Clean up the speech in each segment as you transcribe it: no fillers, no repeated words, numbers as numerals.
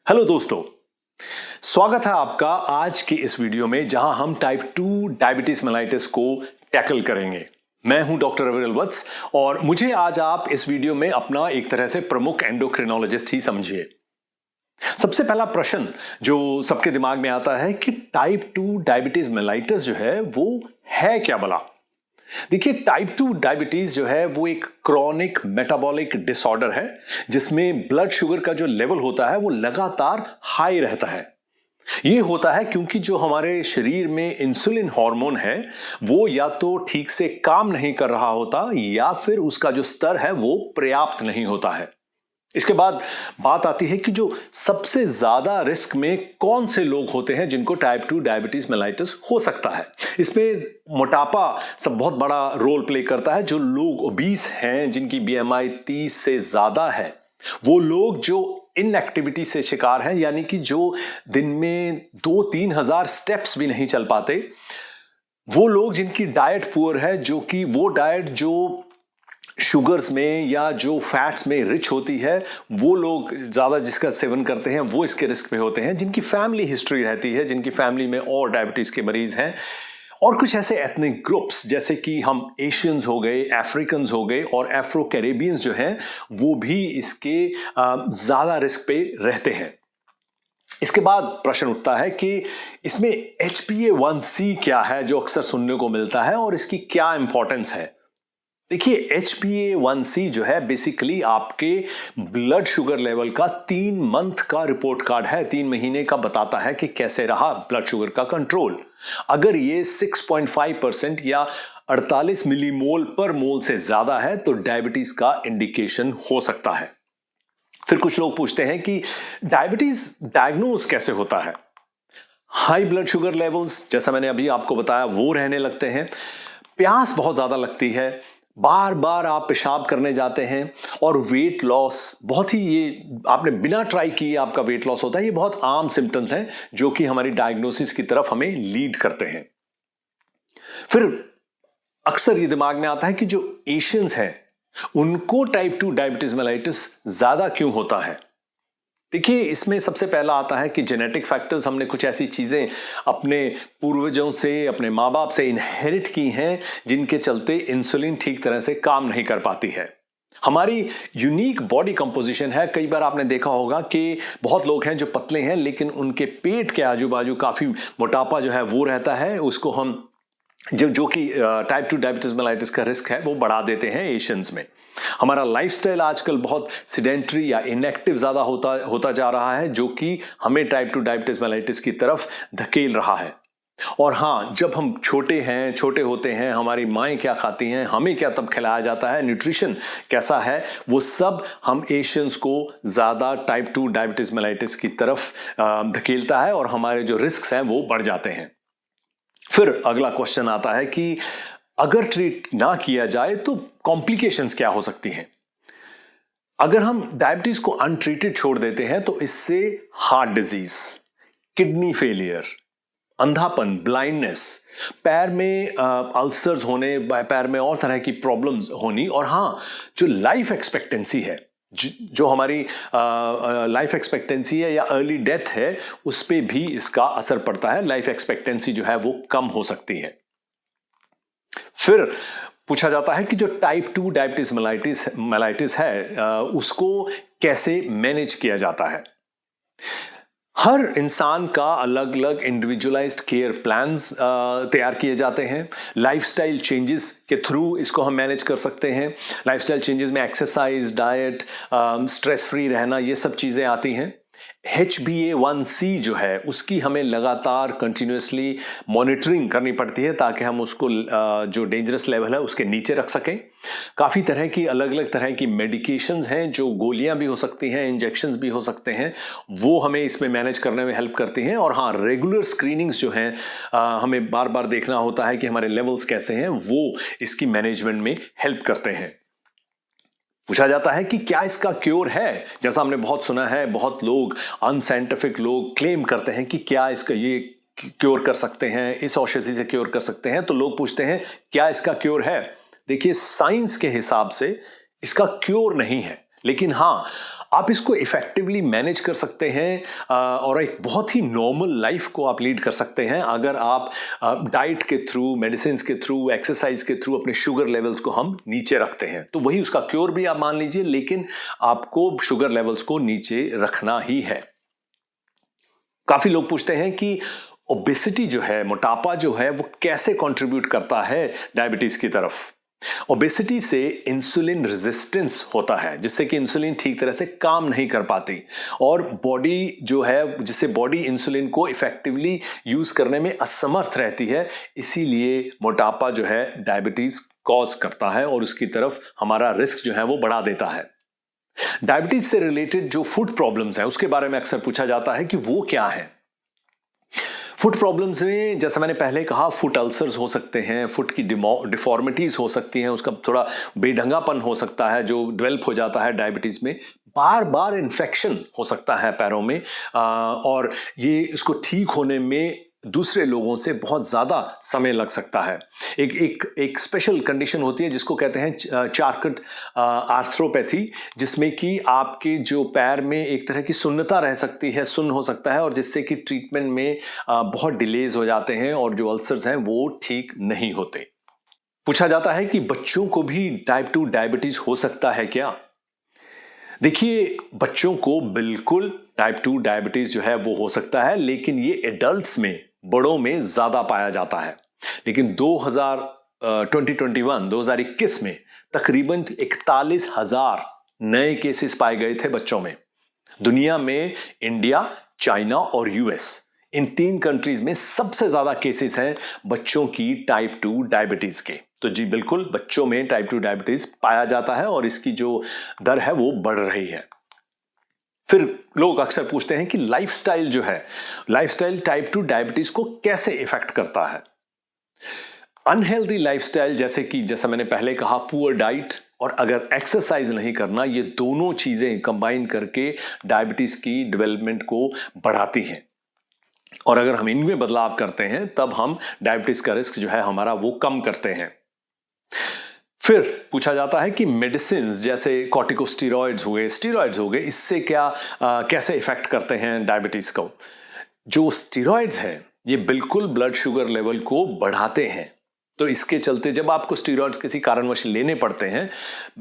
Hello दोस्तों, स्वागत है आपका आज के इस वीडियो में जहां हम टाइप 2 डायबिटीज मेलाइटिस को टैकल करेंगे। मैं हूं डॉक्टर रविरल वत्स और मुझे आज आप इस वीडियो में अपना एक तरह से प्रमुख एंडोक्रिनोलॉजिस्ट ही समझिए। सबसे पहला प्रश्न जो सबके दिमाग में आता है कि टाइप 2 डायबिटीज मेलाइटिस जो है वो है क्या भला। देखिए, टाइप 2 डायबिटीज जो है वो एक क्रॉनिक मेटाबॉलिक डिसऑर्डर है जिसमें ब्लड शुगर का जो लेवल होता है वो लगातार हाई रहता है। ये होता है क्योंकि जो हमारे शरीर में इंसुलिन हार्मोन है वो या तो ठीक से काम नहीं कर रहा होता या फिर उसका जो स्तर है वो पर्याप्त नहीं होता है। इसके बाद बात आती है कि जो सबसे ज्यादा रिस्क में कौन से लोग होते हैं जिनको टाइप 2 डायबिटीज मेलाइटिस हो सकता है। इसमें मोटापा सब बहुत बड़ा रोल प्ले करता है। जो लोग ओबीस हैं, जिनकी बीएमआई 30 से ज्यादा है, वो लोग जो इनएक्टिविटी से शिकार हैं, यानी कि जो दिन में 2-3 हजार स्टेप्स भी नहीं चल पाते, वो लोग जिनकी डाइट पुअर है, जो कि वो डाइट जो शुगर्स में या जो फैट्स में रिच होती है, वो लोग ज़्यादा जिसका सेवन करते हैं वो इसके रिस्क पे होते हैं। जिनकी फैमिली हिस्ट्री रहती है, जिनकी फैमिली में और डायबिटीज़ के मरीज़ हैं, और कुछ ऐसे एथनिक ग्रुप्स जैसे कि हम एशियंस हो गए, अफ्रीकन्स हो गए और एफ्रो कैरेबियंस जो हैं वो भी इसके ज़्यादा रिस्क पे रहते हैं। इसके बाद प्रश्न उठता है कि इसमें HbA1c क्या है जो अक्सर सुनने को मिलता है और इसकी क्या इंपॉर्टेंस है। देखिए, HbA1c जो है बेसिकली आपके ब्लड शुगर लेवल का 3 मंथ का रिपोर्ट कार्ड है। 3 महीने का बताता है कि कैसे रहा ब्लड शुगर का कंट्रोल। अगर ये 6.5% या 48 मिलीमोल पर मोल से ज्यादा है तो डायबिटीज का इंडिकेशन हो सकता है। फिर कुछ लोग पूछते हैं कि डायबिटीज डायग्नोज कैसे होता है। हाई ब्लड शुगर लेवल्स, जैसा मैंने अभी आपको बताया, वो रहने लगते हैं। प्यास बहुत ज्यादा लगती है, बार बार आप पेशाब करने जाते हैं, और वेट लॉस बहुत ही, ये आपने बिना ट्राई किए आपका वेट लॉस होता है। ये बहुत आम सिम्टम्स हैं जो कि हमारी डायग्नोसिस की तरफ हमें लीड करते हैं। फिर अक्सर ये दिमाग में आता है कि जो एशियंस हैं उनको टाइप 2 डायबिटीज मेलाइटिस ज्यादा क्यों होता है। देखिए, इसमें सबसे पहला आता है कि जेनेटिक फैक्टर्स। हमने कुछ ऐसी चीजें अपने पूर्वजों से, अपने माँ बाप से इनहेरिट की हैं जिनके चलते इंसुलिन ठीक तरह से काम नहीं कर पाती है। हमारी यूनिक बॉडी कंपोजिशन है। कई बार आपने देखा होगा कि बहुत लोग हैं जो पतले हैं लेकिन उनके पेट के आजू बाजू काफी मोटापा जो है वो रहता है। उसको हम जो कि टाइप 2 डायबिटीज मेलाइटिस का रिस्क है वो बढ़ा देते हैं एशियंस में। हमारा लाइफस्टाइल आजकल बहुत सिडेंट्री या इनएक्टिव ज्यादा होता जा रहा है, जो कि हमें टाइप 2 डायबिटीज मेलाइटिस की तरफ धकेल रहा है। और हाँ, जब हम छोटे होते हैं, हमारी माएँ क्या खाती हैं, हमें क्या तब खिलाया जाता है, न्यूट्रिशन कैसा है, वो सब हम एशियंस को ज्यादा टाइप 2 डायबिटीज मेलाइटिस की तरफ धकेलता है और हमारे जो रिस्क हैं वो बढ़ जाते हैं। फिर अगला क्वेश्चन आता है कि अगर ट्रीट ना किया जाए तो कॉम्प्लिकेशंस क्या हो सकती हैं। अगर हम डायबिटीज को अनट्रीटेड छोड़ देते हैं तो इससे हार्ट डिजीज, किडनी फेलियर, अंधापन, ब्लाइंडनेस, पैर में अल्सर्स होने, पैर में और तरह की प्रॉब्लम्स होनी, और हाँ, जो लाइफ एक्सपेक्टेंसी है, जो हमारी लाइफ एक्सपेक्टेंसी है या अर्ली डेथ है, उस पे भी इसका असर पड़ता है। लाइफ एक्सपेक्टेंसी जो है वो कम हो सकती है। फिर पूछा जाता है कि जो टाइप 2 डायबिटीज मेलाइटिस है उसको कैसे मैनेज किया जाता है। हर इंसान का अलग अलग इंडिविजुअलाइज्ड केयर प्लान्स तैयार किए जाते हैं। लाइफस्टाइल चेंजेस के थ्रू इसको हम मैनेज कर सकते हैं। लाइफस्टाइल चेंजेस में एक्सरसाइज, डाइट, स्ट्रेस फ्री रहना, ये सब चीज़ें आती हैं। HbA1c जो है उसकी हमें लगातार कंटिन्यूसली मॉनिटरिंग करनी पड़ती है ताकि हम उसको जो डेंजरस लेवल है उसके नीचे रख सकें। काफ़ी तरह की अलग अलग तरह की मेडिकेशंस हैं, जो गोलियां भी हो सकती हैं, इंजेक्शंस भी हो सकते हैं, वो हमें इसमें मैनेज करने में हेल्प करती हैं। और हाँ, रेगुलर स्क्रीनिंग्स जो हैं, हमें बार बार देखना होता है कि हमारे लेवल्स कैसे हैं, वो इसकी मैनेजमेंट में हेल्प करते हैं। पूछा जाता है कि क्या इसका क्योर है। जैसा हमने बहुत सुना है, बहुत लोग, अनसाइंटिफिक लोग क्लेम करते हैं कि क्या इसका ये क्योर कर सकते हैं, इस औषधि से क्योर कर सकते हैं। तो लोग पूछते हैं क्या इसका क्योर है। देखिए, साइंस के हिसाब से इसका क्योर नहीं है, लेकिन हाँ, आप इसको इफेक्टिवली मैनेज कर सकते हैं और एक बहुत ही नॉर्मल लाइफ को आप लीड कर सकते हैं अगर आप डाइट के थ्रू, मेडिसिन के थ्रू, एक्सरसाइज के थ्रू अपने शुगर लेवल्स को हम नीचे रखते हैं। तो वही उसका क्योर भी आप मान लीजिए, लेकिन आपको शुगर लेवल्स को नीचे रखना ही है। काफी लोग पूछते हैं कि ओबेसिटी जो है, मोटापा जो है, वो कैसे कंट्रीब्यूट करता है डायबिटीज की तरफ। ओबेसिटी से इंसुलिन रेजिस्टेंस होता है, जिससे कि इंसुलिन ठीक तरह से काम नहीं कर पाती और बॉडी जो है, जिससे बॉडी इंसुलिन को इफेक्टिवली यूज करने में असमर्थ रहती है। इसीलिए मोटापा जो है डायबिटीज कॉज करता है और उसकी तरफ हमारा रिस्क जो है वो बढ़ा देता है। डायबिटीज से रिलेटेड जो फूड प्रॉब्लम्स हैं उसके बारे में अक्सर पूछा जाता है कि वो क्या है। फुट प्रॉब्लम्स में जैसा मैंने पहले कहा, फुट अल्सर्स हो सकते हैं, फुट की डिफॉर्मिटीज हो सकती हैं, उसका थोड़ा बेढंगापन हो सकता है जो डेवलप हो जाता है डायबिटीज में। बार बार इन्फेक्शन हो सकता है पैरों में और ये इसको ठीक होने में दूसरे लोगों से बहुत ज्यादा समय लग सकता है। एक स्पेशल कंडीशन होती है जिसको कहते हैं चार्कट आर्थ्रोपैथी, जिसमें कि आपके जो पैर में एक तरह की सुन्नता रह सकती है, सुन्न हो सकता है, और जिससे कि ट्रीटमेंट में बहुत डिलेज हो जाते हैं और जो अल्सर्स हैं वो ठीक नहीं होते। पूछा जाता है कि बच्चों को भी टाइप 2 डायबिटीज हो सकता है क्या? देखिए, बच्चों को बिल्कुल टाइप 2 डायबिटीज जो है वो हो सकता है, लेकिन ये एडल्ट्स में, बड़ों में ज्यादा पाया जाता है। लेकिन 2021 में तकरीबन 41,000 नए केसेस पाए गए थे बच्चों में। दुनिया में इंडिया, चाइना और यूएस, इन 3 कंट्रीज में सबसे ज्यादा केसेस हैं बच्चों की टाइप 2 डायबिटीज के। तो जी बिल्कुल, बच्चों में टाइप 2 डायबिटीज पाया जाता है और इसकी जो दर है वो बढ़ रही है। फिर लोग अक्सर पूछते हैं कि लाइफस्टाइल जो है, लाइफस्टाइल टाइप 2 डायबिटीज को कैसे इफेक्ट करता है। अनहेल्दी लाइफस्टाइल, जैसा मैंने पहले कहा, पुअर डाइट और अगर एक्सरसाइज नहीं करना, ये दोनों चीजें कंबाइन करके डायबिटीज की डेवलपमेंट को बढ़ाती हैं। और अगर हम इनमें बदलाव करते हैं तब हम डायबिटीज का रिस्क जो है हमारा वो कम करते हैं। फिर पूछा जाता है कि मेडिसिन जैसे कॉर्टिकोस्टेरॉइड्स हो गए, इससे कैसे इफेक्ट करते हैं डायबिटीज को। जो स्टेरॉइड्स हैं ये बिल्कुल ब्लड शुगर लेवल को बढ़ाते हैं। तो इसके चलते जब आपको स्टेरॉइड्स किसी कारणवश लेने पड़ते हैं,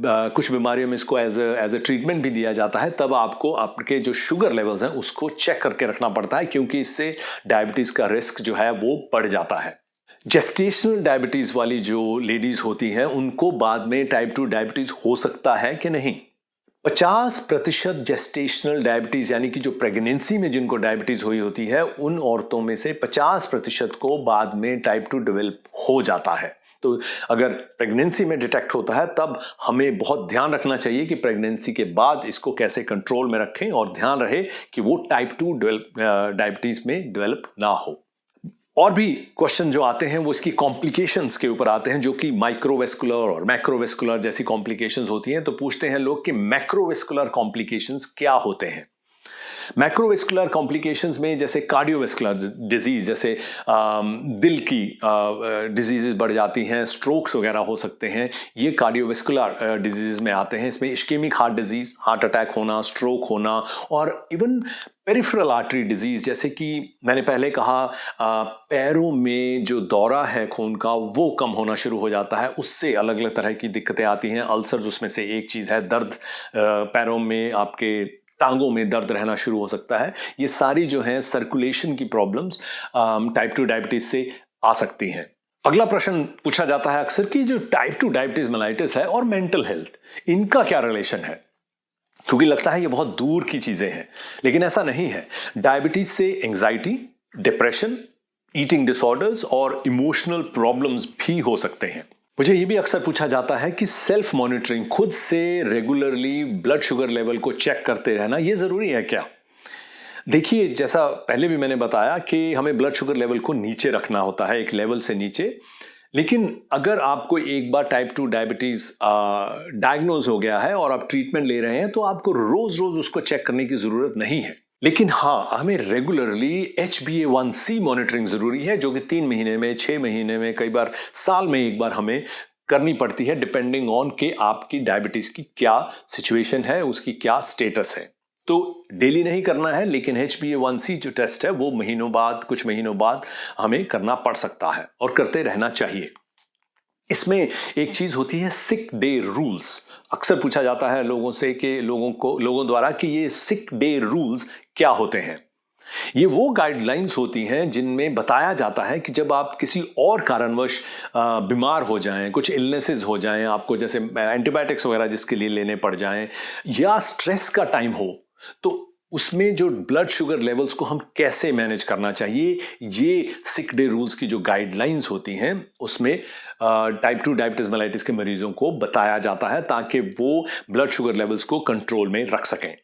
कुछ बीमारियों में इसको एज ए ट्रीटमेंट भी दिया जाता है, तब आपको आपके जो शुगर लेवल्स हैं उसको चेक करके रखना पड़ता है, क्योंकि इससे डायबिटीज का रिस्क जो है वो बढ़ जाता है। जेस्टेशनल डायबिटीज वाली जो लेडीज होती हैं उनको बाद में टाइप 2 डायबिटीज हो सकता है कि नहीं। 50% जेस्टेशनल डायबिटीज यानी कि जो प्रेगनेंसी में जिनको डायबिटीज हुई होती है, उन औरतों में से 50% को बाद में टाइप 2 डेवलप हो जाता है। तो अगर प्रेगनेंसी में डिटेक्ट होता है तब हमें बहुत ध्यान रखना चाहिए कि प्रेगनेंसी के बाद इसको कैसे कंट्रोल में रखें और ध्यान रहे कि वो टाइप 2 डायबिटीज में डेवलप ना हो। और भी क्वेश्चन जो आते हैं वो इसकी कॉम्प्लिकेशंस के ऊपर आते हैं, जो कि माइक्रोवेस्कुलर और मैक्रोवेस्कुलर जैसी कॉम्प्लिकेशंस होती हैं। तो पूछते हैं लोग कि मैक्रोवेस्कुलर कॉम्प्लिकेशंस क्या होते हैं। मैक्रोवेस्कुलर कॉम्प्लिकेशंस में जैसे कार्डियोवेस्कुलर डिजीज, जैसे दिल की डिजीजेस बढ़ जाती हैं, स्ट्रोक्स वगैरह हो सकते हैं, ये कार्डियोवेस्कुलर डिजीज में आते हैं। इसमें ischaemic heart disease, heart attack होना, स्ट्रोक होना, और इवन पेरिफेरल आर्टरी डिजीज, जैसे कि मैंने पहले कहा पैरों में जो दौरा है खून का वो कम होना शुरू हो जाता है, उससे अलग अलग तरह की दिक्कतें आती हैं। अल्सर्स उसमें से एक चीज़ है। दर्द, पैरों में, आपके टांगों में दर्द रहना शुरू हो सकता है। ये सारी जो हैं सर्कुलेशन की प्रॉब्लम्स टाइप 2 डायबिटीज से आ सकती हैं। अगला प्रश्न पूछा जाता है अक्सर कि जो टाइप 2 डायबिटीज मेलाइटिस है और मेंटल हेल्थ, इनका क्या रिलेशन है, क्योंकि लगता है ये बहुत दूर की चीजें हैं, लेकिन ऐसा नहीं है। डायबिटीज से एंजाइटी, डिप्रेशन, ईटिंग डिसऑर्डर्स और इमोशनल प्रॉब्लम्स भी हो सकते हैं। मुझे ये भी अक्सर पूछा जाता है कि सेल्फ मॉनिटरिंग, खुद से रेगुलरली ब्लड शुगर लेवल को चेक करते रहना, ये जरूरी है क्या? देखिए, जैसा पहले भी मैंने बताया कि हमें ब्लड शुगर लेवल को नीचे रखना होता है, एक लेवल से नीचे। लेकिन अगर आपको एक बार टाइप 2 डायबिटीज डायग्नोज हो गया है और आप ट्रीटमेंट ले रहे हैं, तो आपको रोज रोज उसको चेक करने की जरूरत नहीं है। लेकिन हाँ, हमें रेगुलरली HbA1c मॉनिटरिंग जरूरी है, जो कि 3 महीने में, 6 महीने में, कई बार साल में एक बार हमें करनी पड़ती है डिपेंडिंग ऑन के आपकी डायबिटीज की क्या सिचुएशन है, उसकी क्या स्टेटस है। तो डेली नहीं करना है, लेकिन HbA1c जो टेस्ट है वो कुछ महीनों बाद हमें करना पड़ सकता है और करते रहना चाहिए। इसमें एक चीज होती है सिक डे रूल्स। अक्सर पूछा जाता है लोगों से कि लोगों द्वारा कि ये सिक डे रूल्स क्या होते हैं। ये वो गाइडलाइंस होती हैं जिनमें बताया जाता है कि जब आप किसी और कारणवश बीमार हो जाएं, कुछ इलनेसेस हो जाएं, आपको जैसे एंटीबायोटिक्स वगैरह जिसके लिए लेने पड़ जाएं, या स्ट्रेस का टाइम हो, तो उसमें जो ब्लड शुगर लेवल्स को हम कैसे मैनेज करना चाहिए, ये सिक डे रूल्स की जो गाइडलाइंस होती हैं उसमें टाइप 2 डायबिटीज मेलाइटिस के मरीजों को बताया जाता है ताकि वो ब्लड शुगर लेवल्स को कंट्रोल में रख सकें।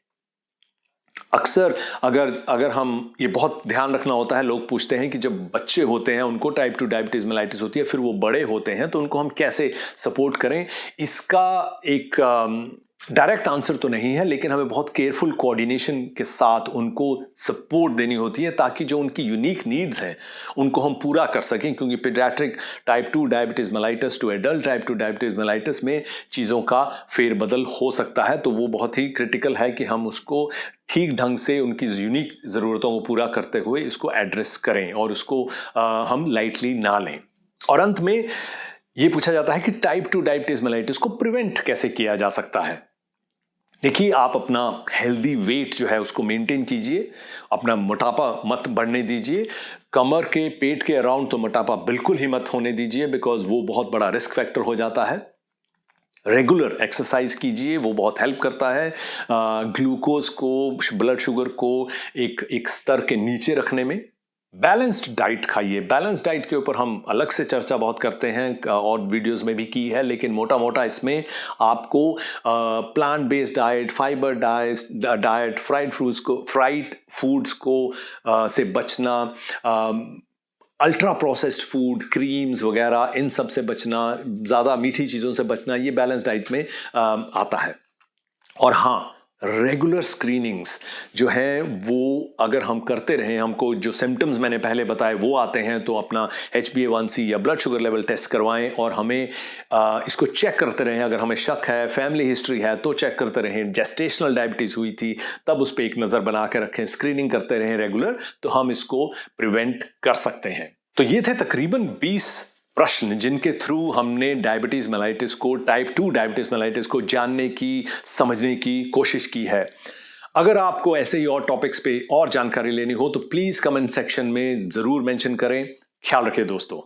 अक्सर अगर हम ये बहुत ध्यान रखना होता है, लोग पूछते हैं कि जब बच्चे होते हैं उनको टाइप 2 डायबिटीज मेलाइटिस होती है, फिर वो बड़े होते हैं तो उनको हम कैसे सपोर्ट करें। इसका एक डायरेक्ट आंसर तो नहीं है, लेकिन हमें बहुत केयरफुल कोऑर्डिनेशन के साथ उनको सपोर्ट देनी होती है ताकि जो उनकी यूनिक नीड्स हैं उनको हम पूरा कर सकें, क्योंकि paediatric type 2 diabetes mellitus to adult type 2 diabetes mellitus में चीज़ों का फेरबदल हो सकता है। तो वो बहुत ही क्रिटिकल है कि हम उसको ठीक ढंग से उनकी यूनिक ज़रूरतों को पूरा करते हुए इसको एड्रेस करें और उसको हम लाइटली ना लें। और अंत में ये पूछा जाता है कि टाइप 2 डायबिटीज मेलाइटिस को प्रिवेंट कैसे किया जा सकता है। देखिए, आप अपना हेल्दी वेट जो है उसको मेंटेन कीजिए, अपना मोटापा मत बढ़ने दीजिए, कमर के पेट के अराउंड तो मोटापा बिल्कुल ही मत होने दीजिए, बिकॉज वो बहुत बड़ा रिस्क फैक्टर हो जाता है। रेगुलर एक्सरसाइज कीजिए, वो बहुत हेल्प करता है ग्लूकोज को, ब्लड शुगर को एक स्तर के नीचे रखने में। बैलेंस्ड डाइट खाइए। बैलेंस्ड डाइट के ऊपर हम अलग से चर्चा बहुत करते हैं और वीडियोस में भी की है, लेकिन मोटा मोटा इसमें आपको plant based diet, fibre diet, fried foods को से बचना, अल्ट्रा प्रोसेस्ड फूड, क्रीम्स वगैरह, इन सब से बचना, ज़्यादा मीठी चीज़ों से बचना, ये बैलेंस डाइट में आता है। और हाँ, रेगुलर स्क्रीनिंग्स जो हैं वो अगर हम करते रहें, हमको जो सिम्टम्स मैंने पहले बताए वो आते हैं, तो अपना HbA1c या ब्लड शुगर लेवल टेस्ट करवाएं और हमें इसको चेक करते रहें। अगर हमें शक है, फैमिली हिस्ट्री है तो चेक करते रहें। जेस्टेशनल डायबिटीज़ हुई थी तब उस पर एक नज़र बना के रखें। स्क्रीनिंग करते रहें रेगुलर, तो हम इसको प्रिवेंट कर सकते हैं। तो ये थे तकरीबन 20 प्रश्न जिनके थ्रू हमने डायबिटीज मेलाइटिस को, टाइप 2 डायबिटीज मेलाइटिस को जानने की, समझने की कोशिश की है। अगर आपको ऐसे ही और टॉपिक्स पे और जानकारी लेनी हो तो प्लीज कमेंट सेक्शन में जरूर मेंशन करें। ख्याल रखिए दोस्तों।